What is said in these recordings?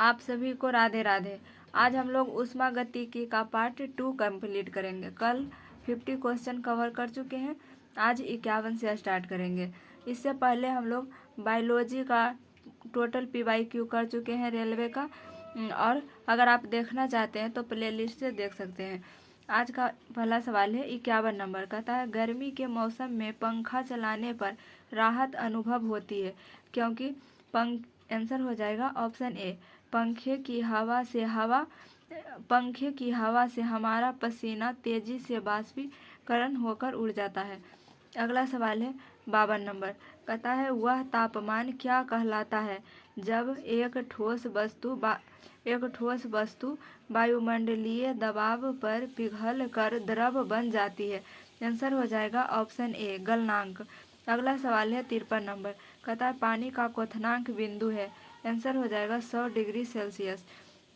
आप सभी को राधे राधे। आज हम लोग ऊष्मागतिकी का पार्ट 2 कंप्लीट करेंगे। कल 50 क्वेश्चन कवर कर चुके हैं, आज 51 से स्टार्ट करेंगे। इससे पहले हम लोग बायोलॉजी का टोटल PYQ कर चुके हैं रेलवे का, और अगर आप देखना चाहते हैं तो प्लेलिस्ट से देख सकते हैं। आज का पहला सवाल है 51 नंबर का, था गर्मी के मौसम में पंखा चलाने पर राहत अनुभव होती है क्योंकि आंसर हो जाएगा ऑप्शन ए, पंखे की हवा से हमारा पसीना तेजी से बाष्पीकरण होकर उड़ जाता है। अगला सवाल है 52 नंबर, कहता है वह तापमान क्या कहलाता है जब एक ठोस वस्तु वायुमंडलीय दबाव पर पिघल कर द्रव बन जाती है। आंसर हो जाएगा ऑप्शन ए, गलनांक। अगला सवाल है 53 नंबर, कहता है पानी का क्वथनांक बिंदु है। आंसर हो जाएगा 100 डिग्री सेल्सियस।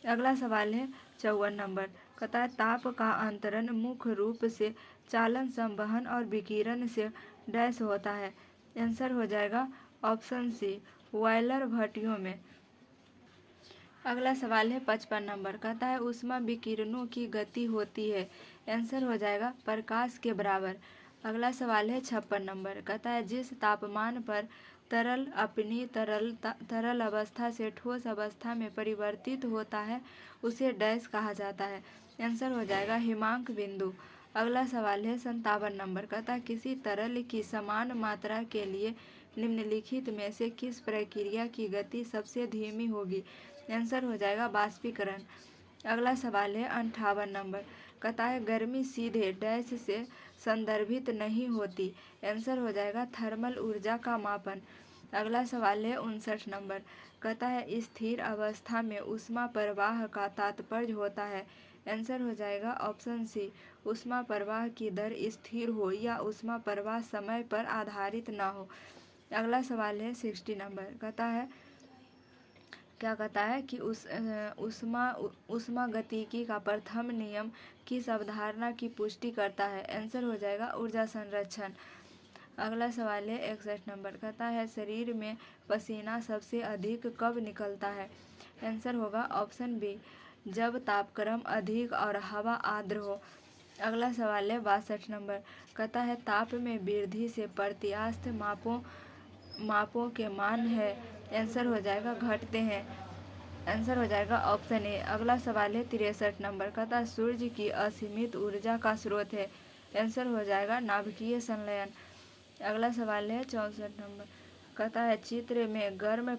अगला सवाल है 54 नंबर, कहता है ताप का अंतरण मुख्य रूप से चालन, संवहन और विकिरण से डैश होता है। आंसर हो जाएगा ऑप्शन सी, बॉयलर भट्टियों में। अगला सवाल है 55 नंबर, कहता है ऊष्मा विकिरणों की गति होती है। आंसर हो जाएगा प्रकाश के बराबर। अगला सवाल है 56 नंबर, कहता है जिस तापमान पर तरल अपनी तरल अवस्था से ठोस अवस्था में परिवर्तित होता है उसे डैश कहा जाता है। आंसर हो जाएगा हिमांक बिंदु। अगला सवाल है 57 नंबर, कहता है किसी तरल की समान मात्रा के लिए निम्नलिखित में से किस प्रक्रिया की गति सबसे धीमी होगी। आंसर हो जाएगा बाष्पीकरण। अगला सवाल है 58 नंबर, कहता है गर्मी सीधे डैश से संदर्भित नहीं होती। आंसर हो जाएगा थर्मल ऊर्जा का मापन। अगला सवाल है 59 नंबर, कहता है स्थिर अवस्था में ऊष्मा प्रवाह का तात्पर्य होता है। आंसर हो जाएगा ऑप्शन सी, ऊष्मा प्रवाह की दर स्थिर हो या ऊष्मा प्रवाह समय पर आधारित न हो। अगला सवाल है 60 नंबर, कहता है कि ऊष्मागतिकी का प्रथम नियम किस अवधारणा की पुष्टि करता है। आंसर हो जाएगा ऊर्जा संरक्षण। अगला सवाल है 61 नंबर, कहता है शरीर में पसीना सबसे अधिक कब निकलता है। आंसर होगा ऑप्शन बी, जब तापक्रम अधिक और हवा आर्द्र हो। अगला सवाल है 62 नंबर, कहता है ताप में वृद्धि से प्रत्यास्थ मापों के मान है। आंसर हो जाएगा घटते हैं। आंसर हो जाएगा ऑप्शन ए। अगला सवाल है 63 नंबर, कहता है सूर्य की असीमित ऊर्जा का स्रोत है। आंसर हो जाएगा नाभिकीय संलयन। अगला सवाल है 64 नंबर, कहता है चित्र में गर्म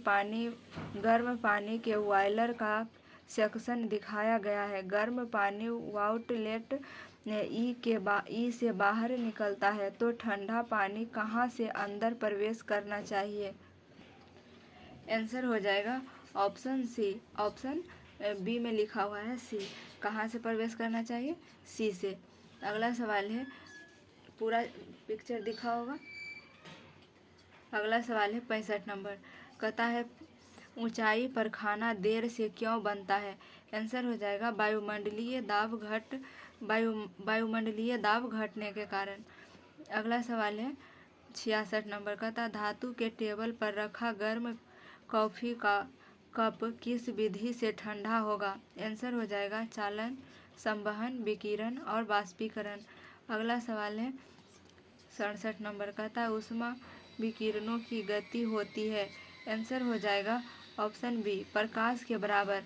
पानी के बॉयलर का सेक्शन दिखाया गया है। गर्म पानी आउटलेट ई से बाहर निकलता है तो ठंडा पानी कहाँ से अंदर प्रवेश करना चाहिए। आंसर हो जाएगा ऑप्शन सी, ऑप्शन बी में लिखा हुआ है सी, कहाँ से प्रवेश करना चाहिए, सी से। अगला सवाल है, पूरा पिक्चर दिखा होगा। अगला सवाल है 65 नंबर, कहता है ऊंचाई पर खाना देर से क्यों बनता है। आंसर हो जाएगा वायुमंडलीय दाब घटने के कारण। अगला सवाल है 66 नंबर, कहता है धातु के टेबल पर रखा गर्म कॉफी का कप किस विधि से ठंडा होगा। आंसर हो जाएगा चालन, संवहन, विकिरण और बाष्पीकरण। अगला सवाल है 67 नंबर, कहता है ऊष्मा विकिरणों की गति होती है। आंसर हो जाएगा ऑप्शन बी, प्रकाश के बराबर।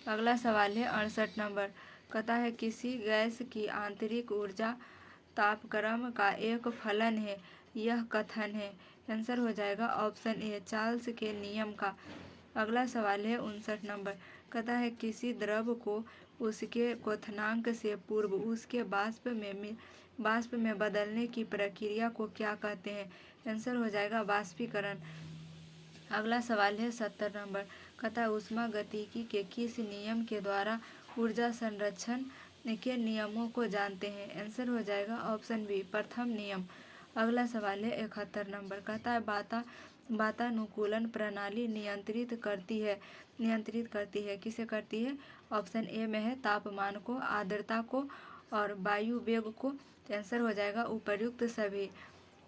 अगला सवाल है 68 नंबर, कहता है किसी गैस की आंतरिक ऊर्जा तापक्रम का एक फलन है। यह कथन है। आंसर हो जाएगा ऑप्शन ए, चार्ल्स के नियम का। अगला सवाल है 59 नंबर, कहता है किसी द्रव को उसके क्वथनांक से पूर्व उसके बाष्प में बदलने की प्रक्रिया को क्या कहते हैं। आंसर हो जाएगा बाष्पीकरण। अगला सवाल है 70 नंबर, कहता है ऊष्मागतिकी के किस नियम के द्वारा ऊर्जा संरक्षण के नियमों को जानते हैं। आंसर हो जाएगा ऑप्शन बी, प्रथम नियम। अगला सवाल है 71 नंबर, कहता है वातानुकूलन प्रणाली नियंत्रित करती है, किसे करती है। ऑप्शन ए में है तापमान को, आर्द्रता को और वायु वेग को। आंसर हो जाएगा उपर्युक्त सभी।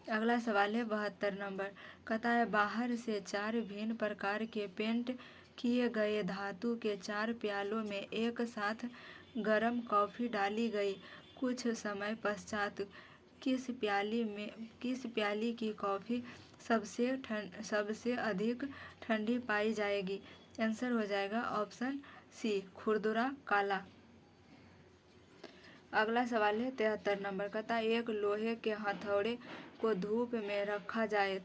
अगला सवाल है 72 नंबर, कहता है बाहर से 4 भिन्न प्रकार के पेंट किए गए धातु के 4 प्यालों में एक साथ गर्म कॉफी डाली गई। कुछ समय पश्चात किस प्याली की कॉफी सबसे अधिक ठंडी पाई जाएगी? आंसर हो जाएगा ऑप्शन सी, खुरदुरा काला। अगला सवाल है 73 नंबर का। एक लोहे के हथौड़े को धूप में रखा जाए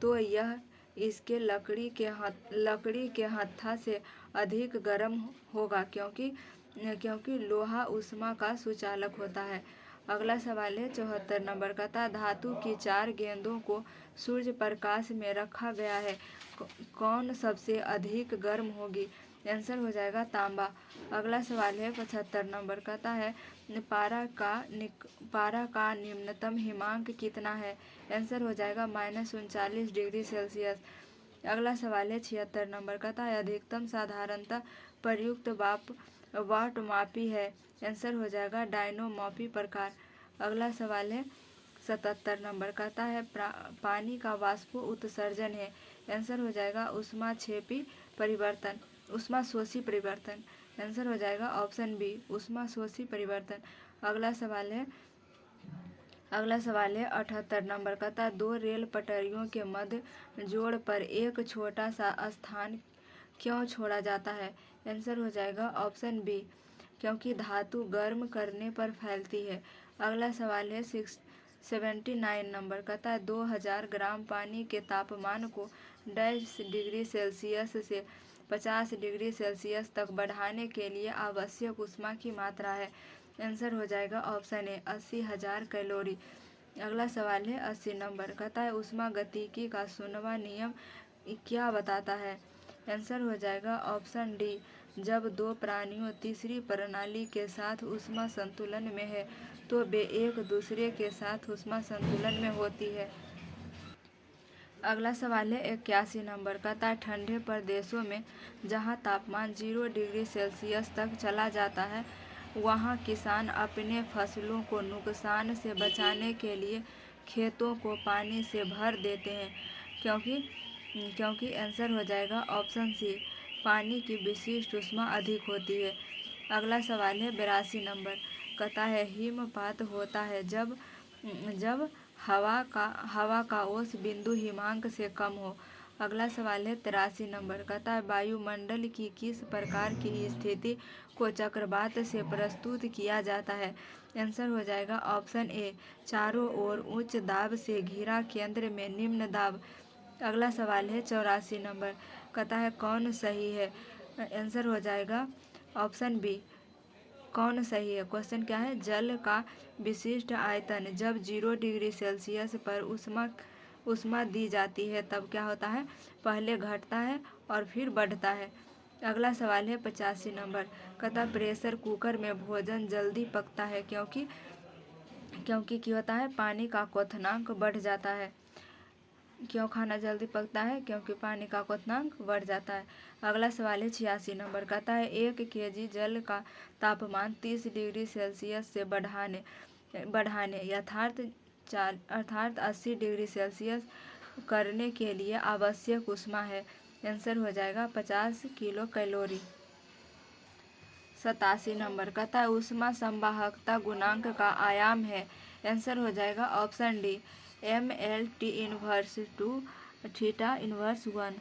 तो यह इसके लकड़ी के हत्था से अधिक गर्म होगा, क्योंकि लोहा ऊष्मा का सुचालक होता है। अगला सवाल है 74 नंबर का। धातु की 4 गेंदों को सूर्य प्रकाश में रखा गया है, कौन सबसे अधिक गर्म होगी? आंसर हो जाएगा तांबा। अगला सवाल है 75 नंबर का है, पारा का निम्नतम हिमांक कितना है? आंसर हो जाएगा -39 डिग्री सेल्सियस। अगला सवाल है 76 नंबर का है, अधिकतम साधारणतः प्रयुक्त वाट मापी है? आंसर हो जाएगा डायनोमापी प्रकार। अगला सवाल है 77 नंबर का है, पानी का वाष्प उत्सर्जन है? आंसर हो जाएगा ऊष्मा शोषी परिवर्तन। आंसर हो जाएगा ऑप्शन बी, ऊष्मा शोषी परिवर्तन। अगला सवाल है 78 नंबर का। 2 रेल पटरियों के मध्य जोड़ पर एक छोटा सा स्थान क्यों छोड़ा जाता है? आंसर हो जाएगा ऑप्शन बी, क्योंकि धातु गर्म करने पर फैलती है। अगला सवाल है 79 नंबर का। 2000 ग्राम पानी के तापमान को 10 डिग्री सेल्सियस से 50 डिग्री सेल्सियस तक बढ़ाने के लिए आवश्यक ऊष्मा की मात्रा है? आंसर हो जाएगा ऑप्शन ए, 80,000 कैलोरी। अगला सवाल है 80 नंबर का। ऊष्मागतिकी का 6वां नियम क्या बताता है? आंसर हो जाएगा ऑप्शन डी, जब 2 प्राणियों तीसरी प्रणाली के साथ ऊष्मा संतुलन में है तो वे एक दूसरे के साथ ऊष्मा संतुलन में होती है। अगला सवाल है 81 नंबर का। ठंडे प्रदेशों में जहां तापमान 0 डिग्री सेल्सियस तक चला जाता है, वहां किसान अपने फसलों को नुकसान से बचाने के लिए खेतों को पानी से भर देते हैं, क्योंकि आंसर हो जाएगा ऑप्शन सी, पानी की विशिष्ट ऊष्मा अधिक होती है। अगला सवाल है 82 नंबर का है, हिमपात होता है जब हवा का औसत बिंदु हिमांक से कम हो। अगला सवाल है 83 नंबर का। वायुमंडल की किस प्रकार की स्थिति को चक्रवात से प्रस्तुत किया जाता है? आंसर हो जाएगा ऑप्शन ए, चारों ओर उच्च दाब से घिरा, केंद्र में निम्न दाब। अगला सवाल है 84 नंबर का है, कौन सही है? आंसर हो जाएगा ऑप्शन बी, कौन सही है? क्वेश्चन क्या है, जल का विशिष्ट आयतन जब 0 डिग्री सेल्सियस पर ऊष्मा दी जाती है तब क्या होता है? पहले घटता है और फिर बढ़ता है। अगला सवाल है 85 नंबर का। प्रेशर कुकर में भोजन जल्दी पकता है क्योंकि क्या होता है? पानी का क्वथनांक बढ़ जाता है। क्यों खाना जल्दी पकता है? क्योंकि पानी का क्वथनांक बढ़ जाता है। अगला सवाल है 86 नंबर का है, 1 kg जल का तापमान 30 डिग्री सेल्सियस से बढ़ाने अर्थात 80 डिग्री सेल्सियस करने के लिए आवश्यक ऊष्मा है? आंसर हो जाएगा 50 किलो कैलोरी। 87 नंबर का था, ऊष्मा संवाहकता गुणांक का आयाम है? आंसर हो जाएगा option D, MLT inverse 2 theta inverse 1।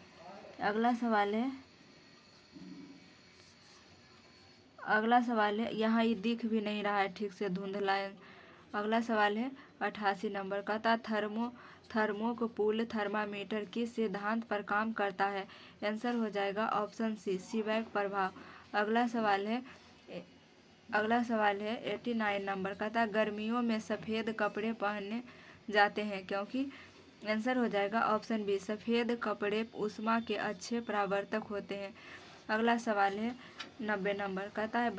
अगला सवाल है यहाँ ये दिख भी नहीं रहा है ठीक से, धुंधला है। अगला सवाल है 88 नंबर का था, थर्मोकूल थर्मामीटर किस सिद्धांत पर काम करता है? आंसर हो जाएगा ऑप्शन सी, सीबेक प्रभाव। अगला सवाल है 89 नंबर का था, गर्मियों में सफ़ेद कपड़े पहने जाते हैं क्योंकि? आंसर हो जाएगा ऑप्शन बी, सफ़ेद कपड़े ऊष्मा के अच्छे परावर्तक होते हैं। अगला सवाल है 90 नंबर का था,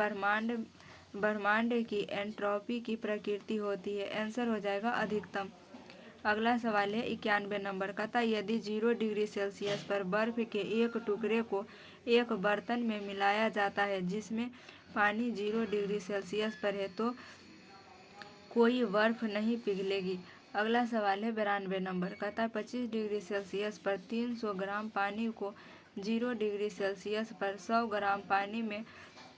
ब्रह्मांड की एंट्रोपी की प्रकृति होती है? आंसर हो जाएगा अधिकतम। अगला सवाल है 91 नंबर का था, यदि 0 डिग्री सेल्सियस पर बर्फ के एक टुकड़े को एक बर्तन में मिलाया जाता है जिसमें पानी 0 डिग्री सेल्सियस पर है तो कोई बर्फ नहीं पिघलेगी? अगला सवाल है 92 नंबर का था, 25 डिग्री सेल्सियस पर 300 ग्राम पानी को 0 डिग्री सेल्सियस पर 100 ग्राम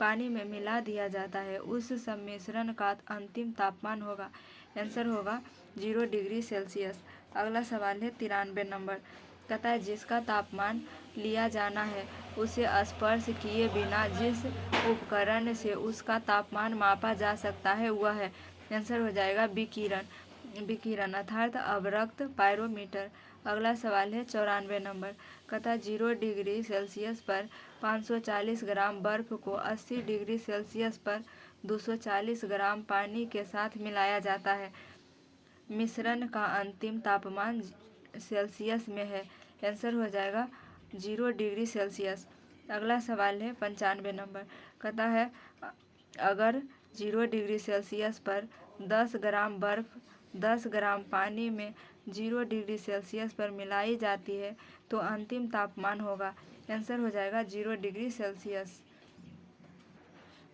पानी में मिला दिया जाता है, उस सम्मिश्रण का अंतिम तापमान होगा। आंसर होगा 0 डिग्री सेल्सियस। अगला सवाल है 93 नंबर। कहता है जिसका तापमान लिया जाना है उसे स्पर्श किए बिना जिस उपकरण से उसका तापमान मापा जा सकता है वह है। आंसर हो जाएगा विकिरण अर्थात अवरक्त पायरोमीटर। अगला सवाल है 94 नंबर। कहता 0 डिग्री सेल्सियस पर 540 ग्राम बर्फ को 80 डिग्री सेल्सियस पर 240 ग्राम पानी के साथ मिलाया जाता है, मिश्रण का अंतिम तापमान सेल्सियस में है। आंसर हो जाएगा 0 डिग्री सेल्सियस। अगला सवाल है 95 नंबर। कहता है अगर 0 डिग्री सेल्सियस पर 10 ग्राम बर्फ 10 ग्राम पानी में 0 डिग्री सेल्सियस पर मिलाई जाती है तो अंतिम तापमान होगा। आंसर हो जाएगा 0 डिग्री सेल्सियस।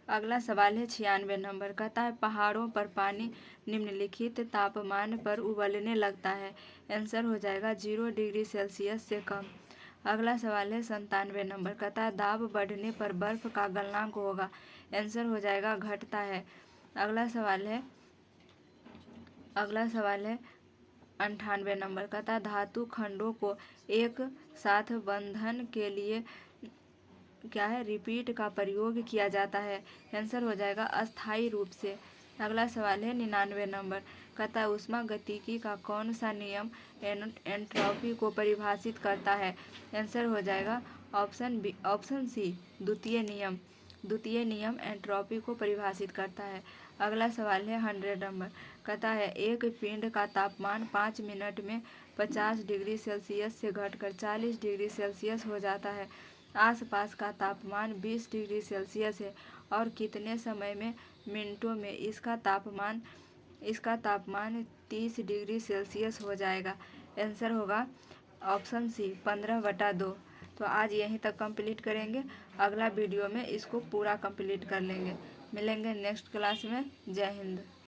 अगला सवाल है 96 नंबर। कहता है पहाड़ों पर पानी निम्नलिखित तापमान पर उबलने लगता है। आंसर हो जाएगा 0 डिग्री सेल्सियस से कम। अगला सवाल है 97 नंबर। कहता है दाब बढ़ने पर बर्फ का गलनांक होगा। आंसर हो जाएगा घटता है। अगला सवाल है 98 नंबर। कहता है धातु खंडों को एक साथ बंधन के लिए क्या है रिपीट का प्रयोग किया जाता है। आंसर हो जाएगा अस्थायी रूप से। अगला सवाल है 99 नंबर। कहता है ऊष्मागतिकी का कौन सा नियम एंट्रोपी को परिभाषित करता है। आंसर हो जाएगा ऑप्शन सी द्वितीय नियम एंट्रोपी को परिभाषित करता है। अगला सवाल है 100 नंबर। कहता है एक पिंड का तापमान 5 मिनट में 50 डिग्री सेल्सियस से घटकर 40 डिग्री सेल्सियस हो जाता है। आसपास का तापमान 20 डिग्री सेल्सियस है और कितने समय में मिनटों में इसका तापमान 30 डिग्री सेल्सियस हो जाएगा। आंसर होगा ऑप्शन सी 15/2। तो आज यहीं तक कंप्लीट करेंगे, अगला वीडियो में इसको पूरा कंप्लीट कर लेंगे। मिलेंगे नेक्स्ट क्लास में। जय हिंद।